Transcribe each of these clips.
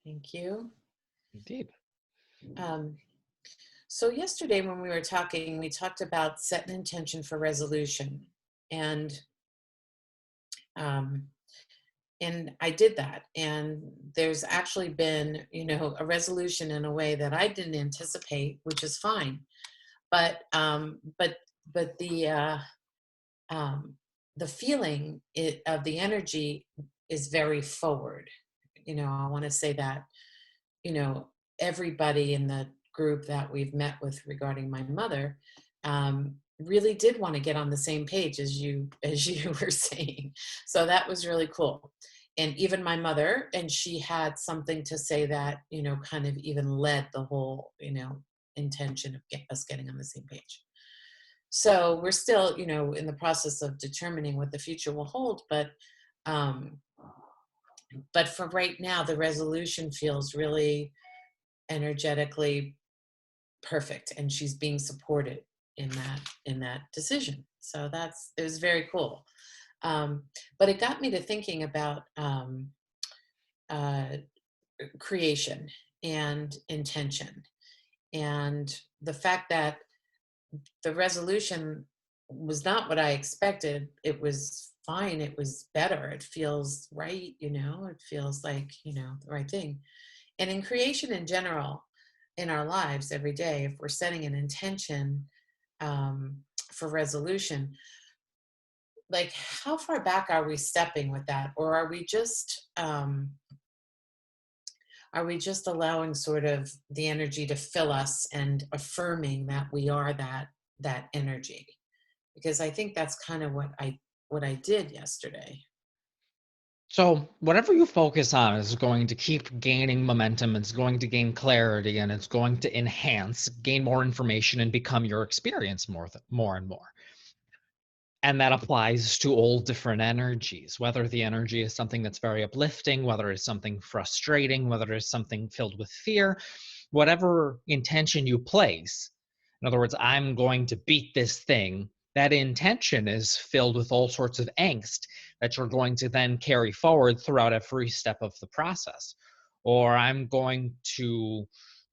Thank you. Indeed. Um, so yesterday when we were talking, we talked about set an intention for resolution, and um, and I did that. And there's actually been, a resolution in a way that I didn't anticipate, which is fine. But but um, the feeling of the energy is very forward. I want to say that you know, everybody in the group that we've met with regarding my mother really did want to get on the same page as you were saying. So that was really cool. And even my mother, and she had something to say that, kind of even led the whole, intention of us getting on the same page. So we're still, in the process of determining what the future will hold, um, but for right now, the resolution feels really energetically perfect, and she's being supported in that decision. So it was very cool. But it got me to thinking about uh, creation and intention, and the fact that the resolution was not what I expected. It was fine. It was better. It feels right. It feels like, the right thing. And in creation in general, in our lives every day, if we're setting an intention um, for resolution, like how far back are we stepping with that? Or are we just allowing sort of the energy to fill us and affirming that we are that energy? Because I think that's kind of what I did yesterday. So whatever you focus on is going to keep gaining momentum. It's going to gain clarity, and it's going to enhance, gain more information, and become your experience more and more. And that applies to all different energies, whether the energy is something that's very uplifting, whether it's something frustrating, whether it's something filled with fear, whatever intention you place. In other words, I'm going to beat this thing. That intention is filled with all sorts of angst that you're going to then carry forward throughout every step of the process. Or I'm going to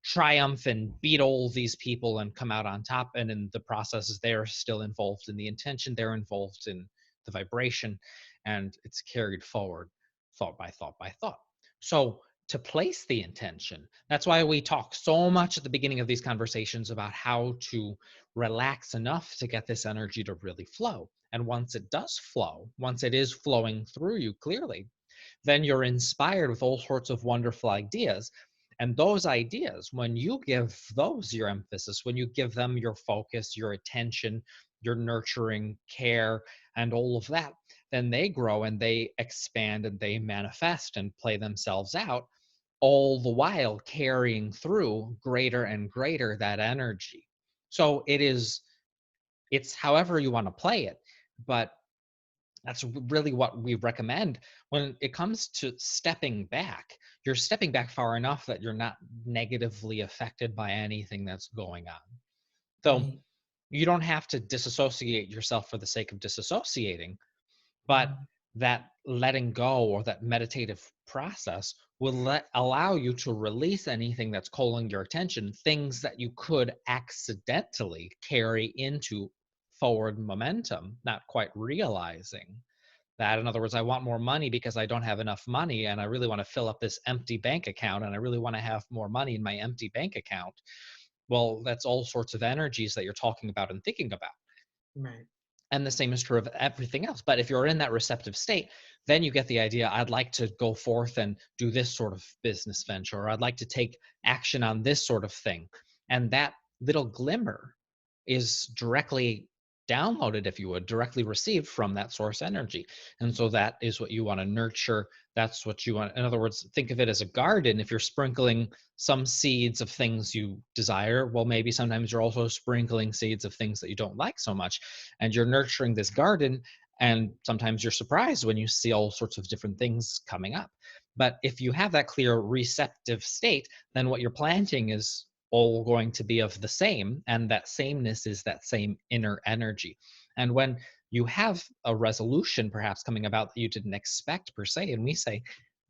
triumph and beat all these people and come out on top. And in the process, they're still involved in the intention, they're involved in the vibration, and it's carried forward thought by thought by thought. So to place the intention, that's why we talk so much at the beginning of these conversations about how to relax enough to get this energy to really flow. And once it does flow, once it is flowing through you clearly, then you're inspired with all sorts of wonderful ideas. And those ideas, when you give those your emphasis, when you give them your focus, your attention, your nurturing care, and all of that, then they grow and they expand and they manifest and play themselves out, all the while carrying through greater and greater that energy. So it's however you want to play it, but that's really what we recommend when it comes to stepping back. You're stepping back far enough that you're not negatively affected by anything that's going on. So Right. you don't have to disassociate yourself for the sake of disassociating, but Mm. that letting go or that meditative process will allow you to release anything that's calling your attention, things that you could accidentally carry into forward momentum, not quite realizing that. In other words, I want more money because I don't have enough money, and I really want to fill up this empty bank account, and I really want to have more money in my empty bank account. Well, that's all sorts of energies that you're talking about and thinking about. Right. And the same is true of everything else. But if you're in that receptive state, then you get the idea, I'd like to go forth and do this sort of business venture, or I'd like to take action on this sort of thing. And that little glimmer is directly downloaded, if you would, directly received from that source energy. And so that is what you want to nurture. That's what you want. In other words, think of it as a garden. If you're sprinkling some seeds of things you desire, well, maybe sometimes you're also sprinkling seeds of things that you don't like so much. And you're nurturing this garden. And sometimes you're surprised when you see all sorts of different things coming up. But if you have that clear receptive state, then what you're planting is all going to be of the same, and that sameness is that same inner energy. And when you have a resolution perhaps coming about that you didn't expect per se, and we say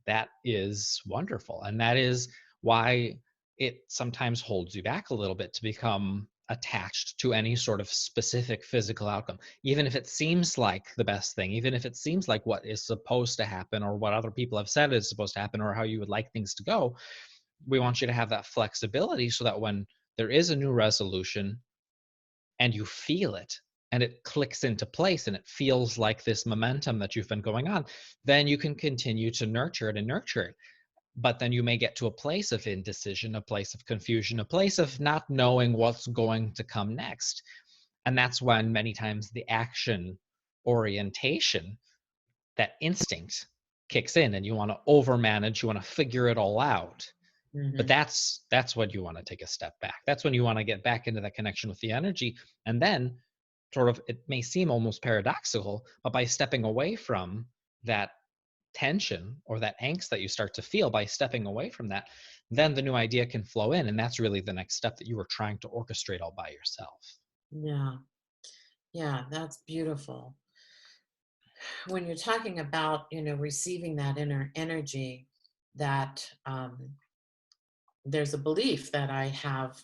that is wonderful. And that is why it sometimes holds you back a little bit to become attached to any sort of specific physical outcome, even if it seems like the best thing, even if it seems like what is supposed to happen or what other people have said is supposed to happen or how you would like things to go. We want you to have that flexibility so that when there is a new resolution and you feel it and it clicks into place and it feels like this momentum that you've been going on, then you can continue to nurture it and nurture it. But then you may get to a place of indecision, a place of confusion, a place of not knowing what's going to come next. And that's when many times the action orientation, that instinct, kicks in and you want to overmanage, you want to figure it all out. But Hmm. that's when you want to take a step back. That's when you want to get back into that connection with the energy. And then sort of, it may seem almost paradoxical, but by stepping away from that tension or that angst that you start to feel, by stepping away from that, then the new idea can flow in. And that's really the next step that you were trying to orchestrate all by yourself. Yeah. Yeah, that's beautiful. When you're talking about, receiving that inner energy, that there's a belief that I have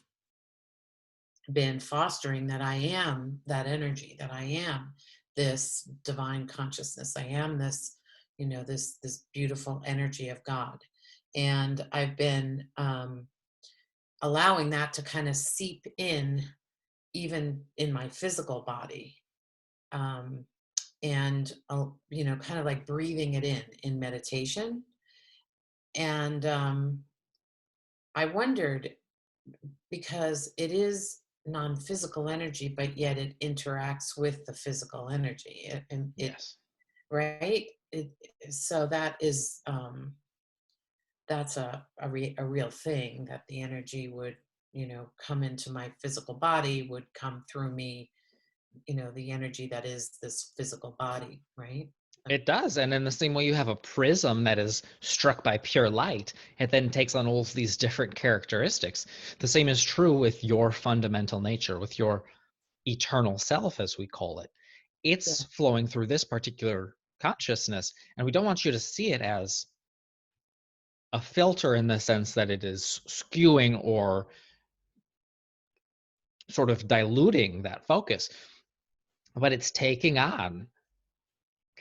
been fostering, that I am that energy, that I am this divine consciousness. I am this, this beautiful energy of God. And I've been allowing that to kind of seep in, even in my physical body. Um, and kind of like breathing it in meditation. And I wondered, because it is non-physical energy, but yet it interacts with the physical energy, and it Yes. right it so that's a real thing, that the energy would, come into my physical body, would come through me, the energy that is this physical body, right? It does. And in the same way you have a prism that is struck by pure light, it then takes on all of these different characteristics. The same is true with your fundamental nature, with your eternal self, as we call it. Yeah. It's flowing through this particular consciousness. And we don't want you to see it as a filter in the sense that it is skewing or sort of diluting that focus, but it's taking on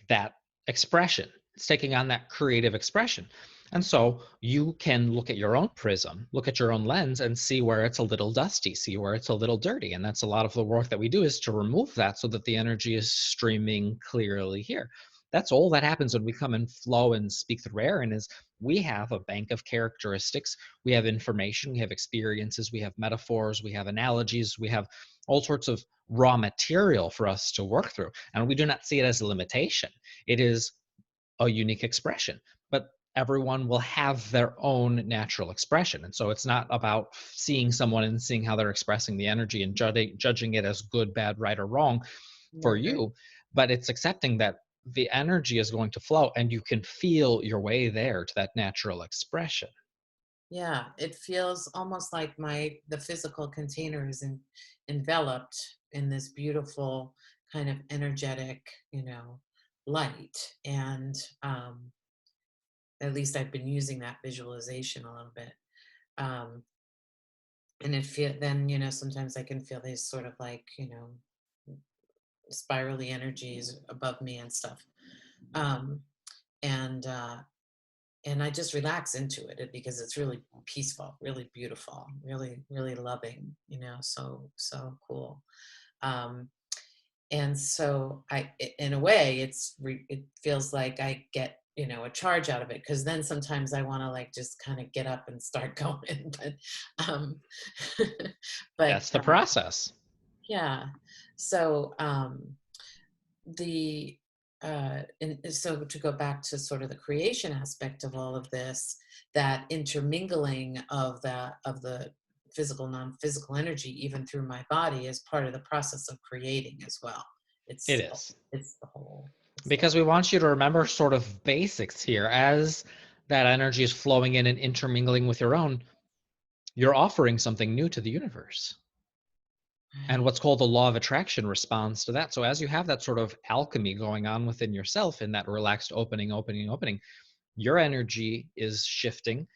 that expression. It's taking on that creative expression. And so you can look at your own prism, look at your own lens and see where it's a little dusty, see where it's a little dirty. And that's a lot of the work that we do, is to remove that so that the energy is streaming clearly here. That's all that happens when we come and flow and speak through Aaron. Is we have a bank of characteristics, we have information, we have experiences, we have metaphors, we have analogies, we have all sorts of raw material for us to work through. And we do not see it as a limitation. It is a unique expression, but everyone will have their own natural expression. And so it's not about seeing someone and seeing how they're expressing the energy and judging it as good, bad, right, or wrong for Right, right. you, but it's accepting that the energy is going to flow and you can feel your way there to that natural expression. Yeah, it feels almost like the physical container is enveloped in this beautiful kind of energetic, light. And at least I've been using that visualization a little bit. Um, and it feel then, sometimes I can feel these sort of like, spirally energies above me and stuff. Um, and and I just relax into because it's really peaceful, really beautiful, really, really loving, so cool. Um, and so in a way, it feels like I get, a charge out of it, because then sometimes I want to like just kind of get up and start going, um, but That's the process. yeah. So the and so to go back to sort of the creation aspect of all of this, that intermingling of the physical non-physical energy even through my body is part of the process of creating as well. It it's is. it's the Because we want you to remember sort of basics here. As that energy is flowing in and intermingling with your own, you're offering something new to the universe. And right. what's called the law of attraction responds to that. So as you have that sort of alchemy going on within yourself in that relaxed opening, opening, opening, your energy is shifting,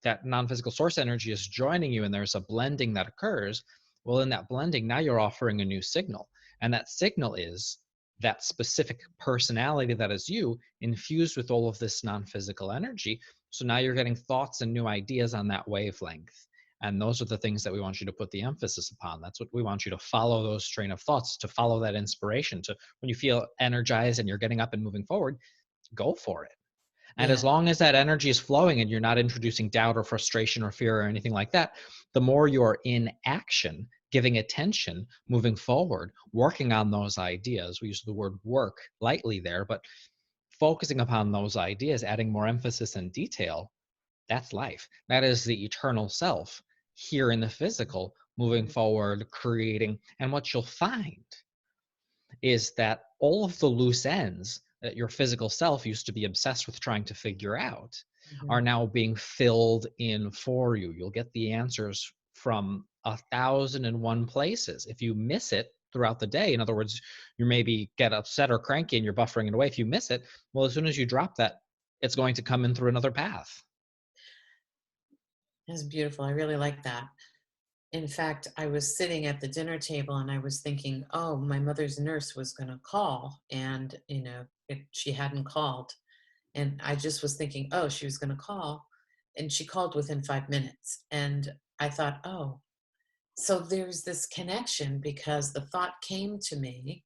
that non-physical source energy is joining you, and there's a blending that occurs. Well, in that blending, now you're offering a new signal, and that signal is that specific personality that is you infused with all of this non-physical energy. So now you're getting thoughts and new ideas on that wavelength, and those are the things that we want you to put the emphasis upon. That's what we want you to follow, those train of thoughts, to follow that inspiration, to when you feel energized and you're getting up and moving forward, go for it. And as Yeah. long as that energy is flowing and you're not introducing doubt or frustration or fear or anything like that, the more you're in action, giving attention, moving forward, working on those ideas. We use the word work lightly there, but focusing upon those ideas, adding more emphasis and detail, that's life. That is the eternal self here in the physical, moving Mhm. forward, creating. And what you'll find is that all of the loose ends that your physical self used to be obsessed with trying to figure out are Mhm. now being filled in for you. You'll get the answers from 1,001 places. If you miss it throughout the day, in other words, you maybe get upset or cranky and you're buffering it away. If you miss it, well, as soon as you drop that, it's going to come in through another path. That's beautiful. I really like that. In fact, I was sitting at the dinner table and I was thinking, oh, my mother's nurse was going to call. And, she hadn't called. And I just was thinking, oh, she was going to call. And she called within 5 minutes. And I thought, oh, so there's this connection because the thought came to me.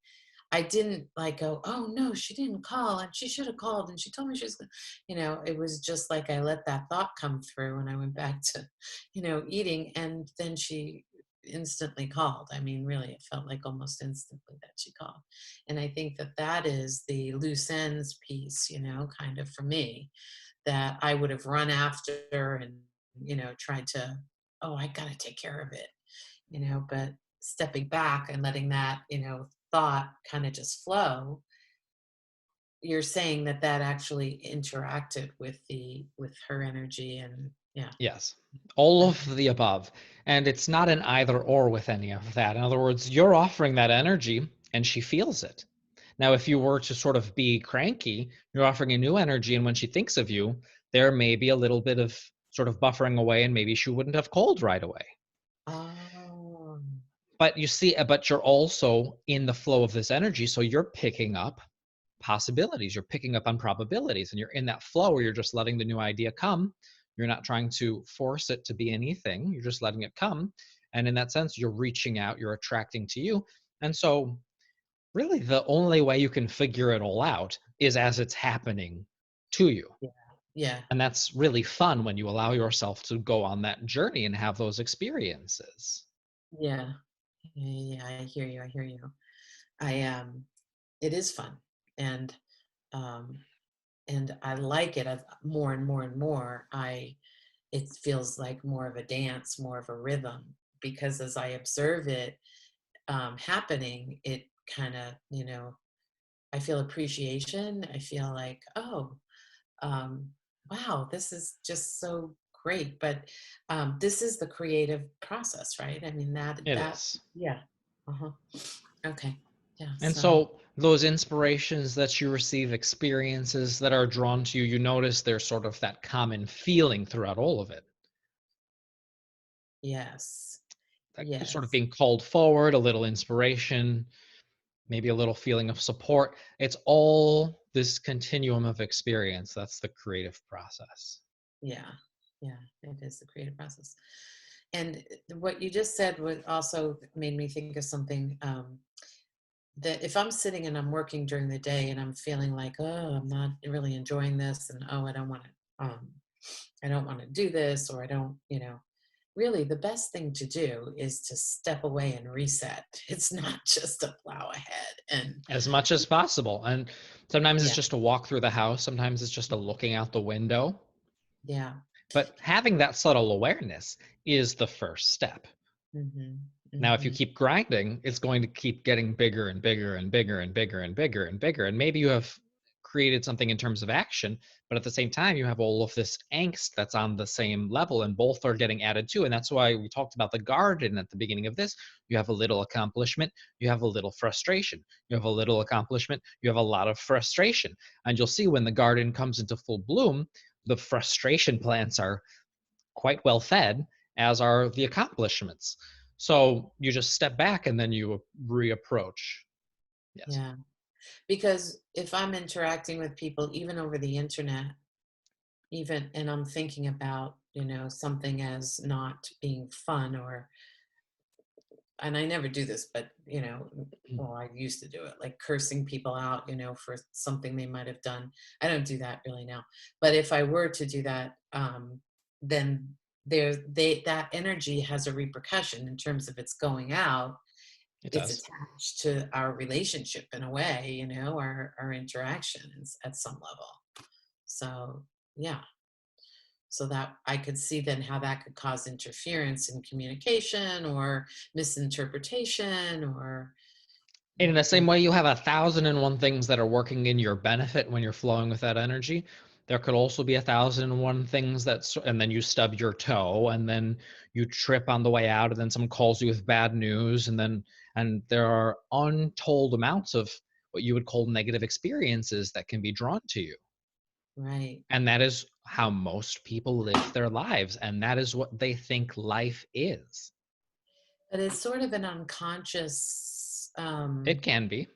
I didn't like go, oh no, she didn't call and she should have called and she told me she was, it was just like I let that thought come through and I went back to, eating. And then she instantly called. I mean, really, it felt like almost instantly that she called. And I think that that is the loose ends piece, kind of for me, that I would have run after and, tried to, oh, I got to take care of it, but stepping back and letting that, thought kind of just flow. You're saying that that actually interacted with her energy and yeah. Yes, all Okay. of the above. And it's not an either or with any of that. In other words, you're offering that energy and she feels it. Now, if you were to sort of be cranky, you're offering a new energy. And when she thinks of you, there may be a little bit of sort of buffering away, and maybe she wouldn't have called right away. Oh, But you see, but you're also in the flow of this energy. So you're picking up possibilities, you're picking up on probabilities, and you're in that flow where you're just letting the new idea come. You're not trying to force it to be anything, you're just letting it come. And in that sense, you're reaching out, you're attracting to you. And so, really, the only way you can figure it all out is as it's happening to you. yeah. Yeah. And that's really fun when you allow yourself to go on that journey and have those experiences. Yeah. Yeah. I hear you. I hear you. I it is fun. And um and I like it more and more and more. It feels like more of a dance, more of a rhythm, because as I observe it happening, it kind of, I feel appreciation. I feel like, oh, um, wow, this is just so great. But this is the creative process, right? I mean, It is. yeah. Uh-huh. Okay. Yeah. And So, so those inspirations that you receive, experiences that are drawn to you, you notice there's sort of that common feeling throughout all of it. yes. That sort of Yes. being called forward, a little inspiration, maybe a little feeling of support. It's all this continuum of experience. That's the creative process. Yeah. Yeah. It is the creative process. And what you just said would also made me think of something. That if I'm sitting and I'm working during the day and I'm feeling like, oh, I'm not really enjoying this, and oh, I don't want to do this, or I don't, really the best thing to do is to step away and reset. It's not just to plow ahead. And As much as possible. And sometimes it's yeah, just a walk through the house, sometimes it's just a looking out the window. yeah, But having that subtle awareness is the first step. hmm Now, if you hmm keep grinding, it's going to keep getting bigger and bigger and bigger and bigger and bigger and bigger. And maybe you have created something in terms of action, but at the same time, you have all of this angst that's on the same level, and both are getting added to. And that's why we talked about the garden at the beginning of this. You have a little accomplishment, you have a little frustration, you have a little accomplishment, you have a lot of frustration. And you'll see when the garden comes into full bloom, the frustration plants are quite well fed, as are the accomplishments. So you just step back and then you reapproach. Yes. Yeah. Because if I'm interacting with people, even over the internet, even, and I'm thinking about, something as not being fun, or, and I never do this, but, well, I used to do it, like cursing people out, for something they might have done. I don't do that really now. But if I were to do that, then that energy has a repercussion in terms of it's going out. It It's does. attached to our relationship in a way, our interactions at some level. So, yeah. So that I could see then how that could cause interference in communication or misinterpretation, or, And in the same and way, you have 1,001 things that are working in your benefit when you're flowing with that energy. There could also be 1,001 things and then you stub your toe, and then you trip on the way out, and then someone calls you with bad news, and there are untold amounts of what you would call negative experiences that can be drawn to you. right. And that is how most people live their lives, and that is what they think life is. But it's sort of an unconscious, It can be.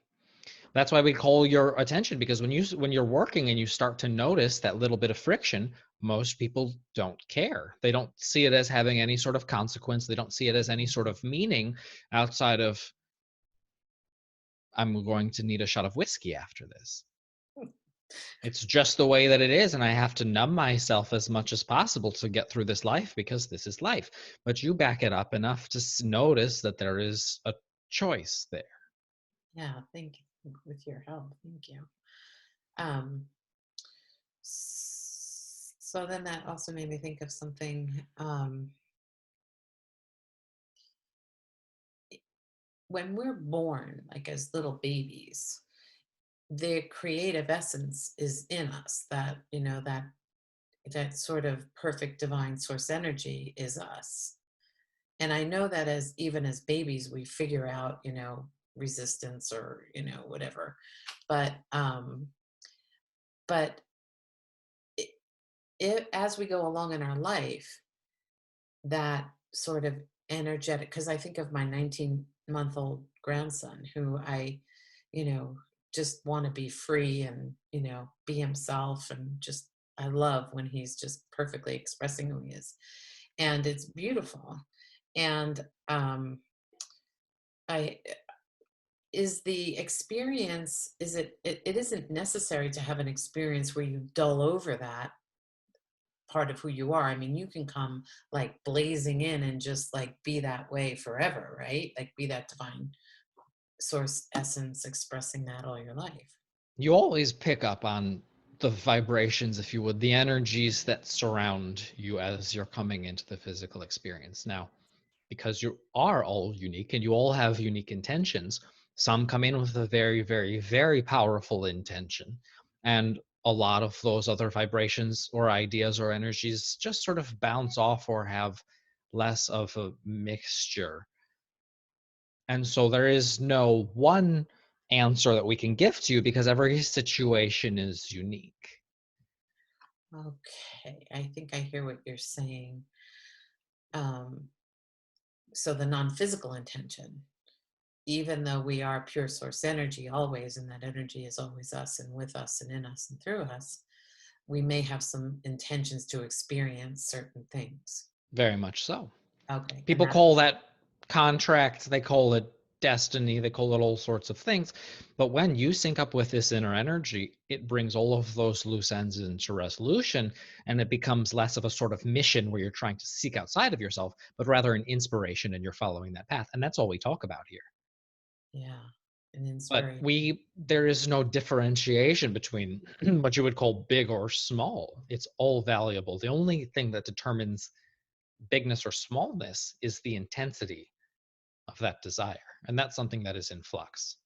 That's why we call your attention, because when you're working and you start to notice that little bit of friction, most people don't care. They don't see it as having any sort of consequence. They don't see it as any sort of meaning outside of, I'm going to need a shot of whiskey after this. It's just the way that it is, and I have to numb myself as much as possible to get through this life, because this is life. But you back it up enough to notice that there is a choice there. yeah, thank you with your help. Thank you. Um, so then that also made me think of something. When we're born, like as little babies, the creative essence is in us. That sort of perfect divine source energy is us. And I know that as even as babies, we figure out, resistance, or, whatever. But but as we go along in our life, that sort of energetic, because I think of my 19-month-old grandson, who I, just want to be free and, be himself, and just I love when he's just perfectly expressing who he is. And it's beautiful. And I is the experience, it isn't necessary to have an experience where you dull over that part of who you are. I mean, you can come like blazing in and just like be that way forever, right? Like be that divine source essence expressing that all your life. You always pick up on the vibrations, if you would, the energies that surround you as you're coming into the physical experience. Now, because you are all unique and you all have unique intentions, some come in with a very, very, very powerful intention. And a lot of those other vibrations or ideas or energies just sort of bounce off or have less of a mixture. And so there is no one answer that we can give to you, because every situation is unique. Okay, I think I hear what you're saying. Um, so the non-physical intention, even though we are pure source energy always, and that energy is always us and with us and in us and through us, we may have some intentions to experience certain things. Very much so. Okay, and People that, call that contract, they call it destiny, they call it all sorts of things. But when you sync up with this inner energy, it brings all of those loose ends into resolution, and it becomes less of a sort of mission where you're trying to seek outside of yourself, but rather an inspiration, and you're following that path. And that's all we talk about here. yeah, an But inspiration. there is no differentiation between what you would call big or small. It's all valuable. The only thing that determines bigness or smallness is the intensity of that desire. And that's something that is in flux.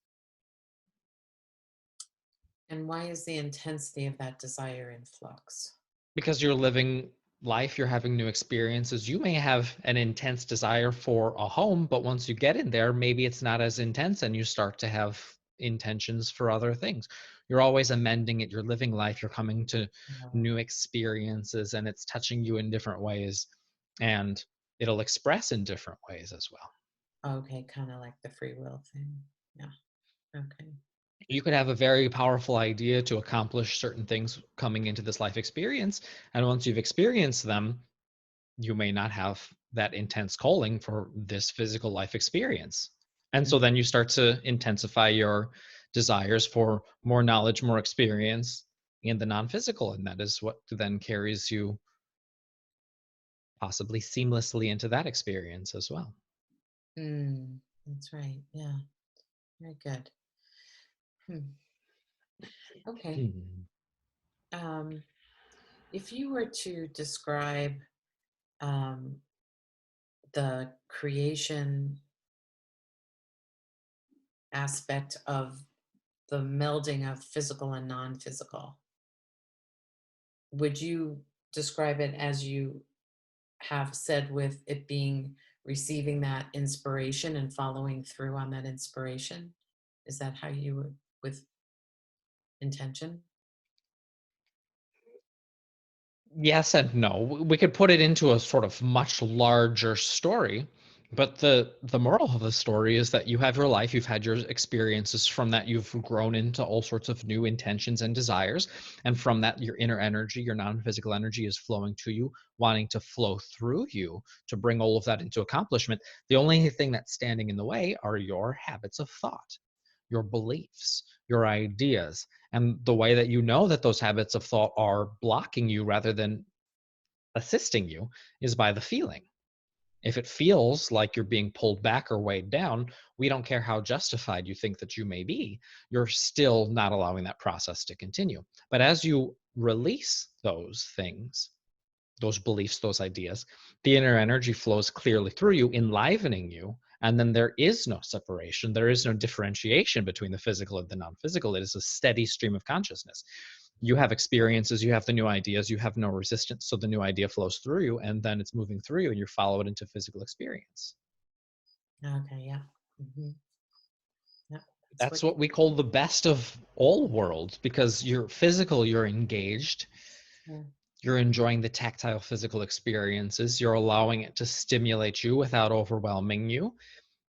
And why is the intensity of that desire in flux? Because you're living life, you're having new experiences. You may have an intense desire for a home, but once you get in there, maybe it's not as intense and you start to have intentions for other things. You're always amending it. You're living life. You're coming to Oh, new experiences and it's touching you in different ways and it'll express in different ways as well. okay, kind of like the free will thing. Yeah. Okay. You could have a very powerful idea to accomplish certain things coming into this life experience. And once you've experienced them, you may not have that intense calling for this physical life experience. And so Mm. then you start to intensify your desires for more knowledge, more experience in the non physical. And that is what then carries you possibly seamlessly into that experience as well. Mm. That's right. Yeah. Very good. Hmm. Okay. Mhm. Um, if you were to describe um, the creation aspect of the melding of physical and non-physical, would you describe it as you have said, with it being receiving that inspiration and following through on that inspiration? Is that how you would, with intention? Yes and no. We could put it into a sort of much larger story, but the moral of the story is that you have your life, you've had your experiences from that, you've grown into all sorts of new intentions and desires, and from that your inner energy, your non-physical energy is flowing to you, wanting to flow through you to bring all of that into accomplishment. The only thing that's standing in the way are your habits of thought, your beliefs, your ideas. And the way that you know that those habits of thought are blocking you rather than assisting you is by the feeling. If it feels like you're being pulled back or weighed down, we don't care how justified you think that you may be, you're still not allowing that process to continue. But as you release those things, those beliefs, those ideas, the inner energy flows clearly through you, enlivening you. And then there is no separation. There is no differentiation between the physical and the non physical. It is a steady stream of consciousness. You have experiences, you have the new ideas, you have no resistance. So the new idea flows through you and then it's moving through you and you follow it into physical experience. Okay, yeah. Yeah, that's That's what. what we call the best of all worlds because you're physical, you're engaged, Yeah, you're enjoying the tactile physical experiences, you're allowing it to stimulate you without overwhelming you,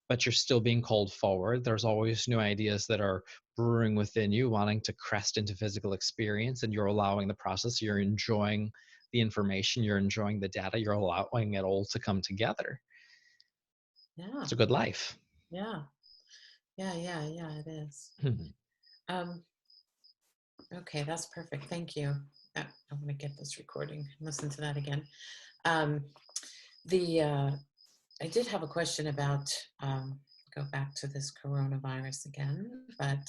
but you're still being called forward. There's always new ideas that are brewing within you, wanting to crest into physical experience, and you're allowing the process. You're enjoying the information, you're enjoying the data, you're allowing it all to come together. yeah, It's a good life. yeah, yeah, it is. Mhm. Um, okay, that's perfect. Thank you. I'm going to get this recording and listen to that again. Um, the I did have a question about, go back to this coronavirus again, but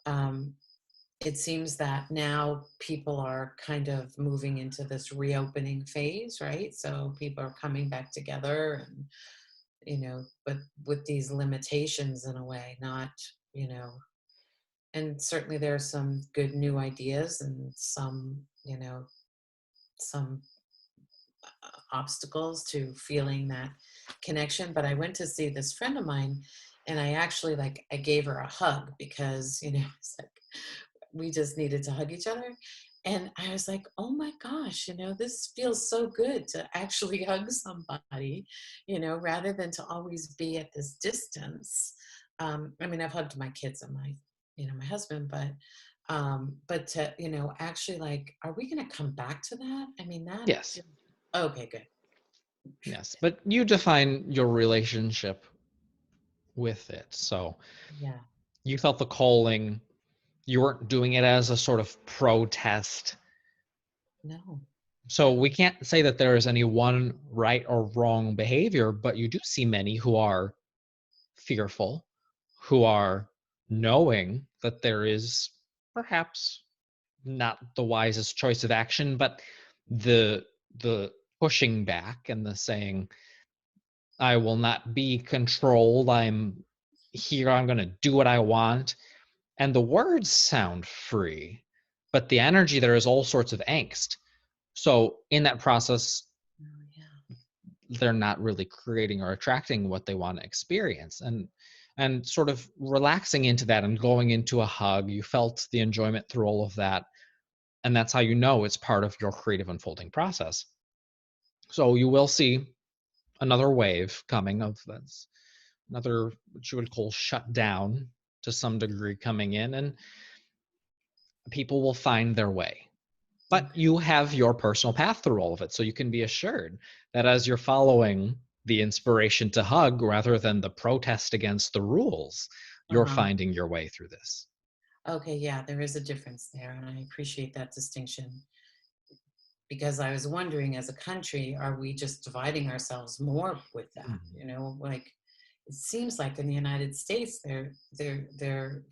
um, it seems that now people are kind of moving into this reopening phase, right? So people are coming back together, and but with these limitations in a way, not, you know, and certainly there are some good new ideas and some, some obstacles to feeling that connection. But I went to see this friend of mine, and I actually, like, I gave her a hug because, it's like we just needed to hug each other. And I was like, oh my gosh, this feels so good to actually hug somebody, rather than to always be at this distance. I mean, I've hugged my kids and my husband, but to, actually, like, are we going to come back to that? I mean, that, Yes, okay, good. yes. But you define your relationship with it. So Yeah, you felt the calling, you weren't doing it as a sort of protest. no, So we can't say that there is any one right or wrong behavior, but you do see many who are fearful, who are knowing that there is perhaps not the wisest choice of action, but the the pushing back and the saying, I will not be controlled. I'm here, I'm gonna do what I want. And the words sound free, but the energy there is all sorts of angst. So in that process, Oh, yeah. they're not really creating or attracting what they want to experience. And sort of relaxing into that and going into a hug, you felt the enjoyment through all of that. And that's how you know it's part of your creative unfolding process. So you will see another wave coming of this, another what you would call shut down to some degree coming in, and people will find their way. But Okay. you have your personal path through all of it. So you can be assured that as you're following the inspiration to hug rather than the protest against the rules, you're Uh-huh. finding your way through this. Okay, yeah, there is a difference there, and I appreciate that distinction because I was wondering, as a country, are we just dividing ourselves more with that? Mhm. You know, like it seems like in the United States, they're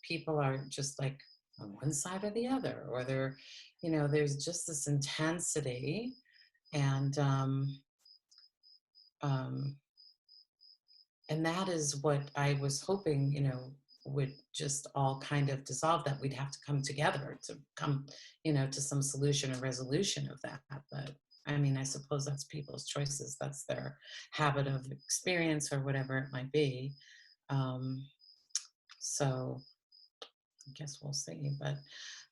people are just like on one side or the other, or they're, you know, there's just this intensity, and um, and that is what I was hoping, you know, would just all kind of dissolve, that we'd have to come together to come, you know, to some solution or resolution of that. But I mean, I suppose that's people's choices. That's their habit of experience or whatever it might be. Um, so I guess we'll see.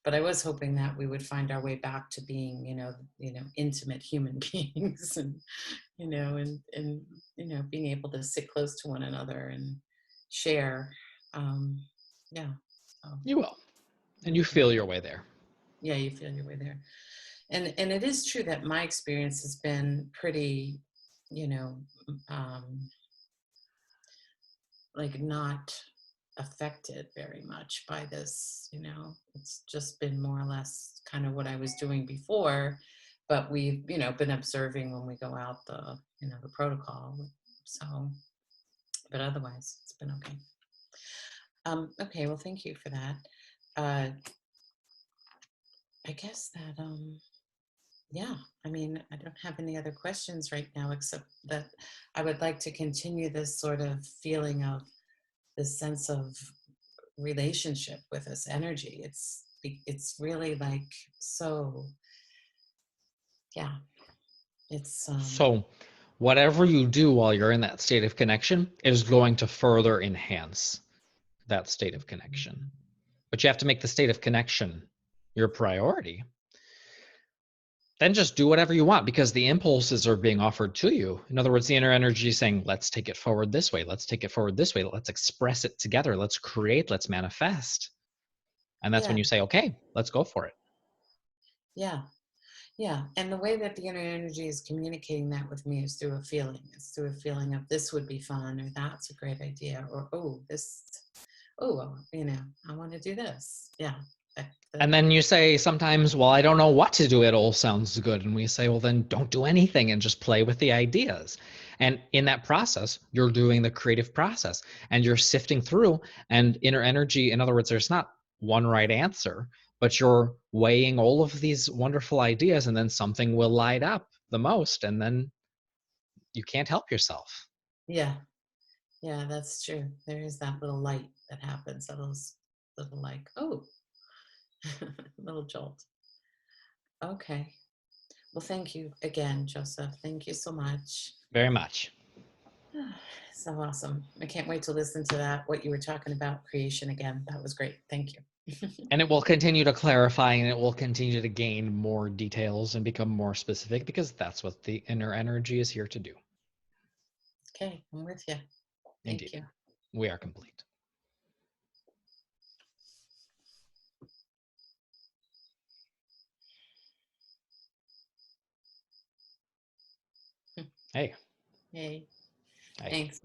But I was hoping that we would find our way back to being, you know, intimate human beings, and and you know, being able to sit close to one another and share. Um, yeah. So, You will, and you okay. feel your way there. Yeah, you feel your way there, and it is true that my experience has been pretty, you know, um, like not affected very much by this. You know, it's just been more or less kind of what I was doing before, but we've, you know, been observing when we go out the, you know, the protocol. So, but otherwise, it's been okay. Okay, well, thank you for that. Uh, I guess that, yeah, I mean, I don't have any other questions right now, except that I would like to continue this sort of feeling of this sense of relationship with this energy. It's really like, so, yeah, it's, So whatever you do while you're in that state of connection is going to further enhance that state of connection. But you have to make the state of connection your priority. Then just do whatever you want because the impulses are being offered to you. In other words, the inner energy is saying, let's take it forward this way. Let's take it forward this way. Let's express it together. Let's create. Let's manifest. And that's yeah, when you say, okay, let's go for it. yeah. Yeah, and the way that the inner energy is communicating that with me is through a feeling. It's through a feeling of this would be fun, or that's a great idea, or oh, this, oh, well, you know, I want to do this. Yeah, And then you say sometimes, well, I don't know what to do. It all sounds good. And we say, well, then don't do anything and just play with the ideas. And in that process, you're doing the creative process and you're sifting through and inner energy. In other words, there's not one right answer, but you're weighing all of these wonderful ideas and then something will light up the most. And then you can't help yourself. yeah, yeah, that's true. There is that little light that happens, that little like, oh, little jolt. Okay. Well, thank you again, Joseph. Thank you so much. Very much. So awesome. I can't wait to listen to that, what you were talking about, creation again. That was great. Thank you. And it will continue to clarify and it will continue to gain more details and become more specific because that's what the inner energy is here to do. Okay, I'm with you. Thank Indeed. you. We are complete. Hey, Hey, hey. thanks.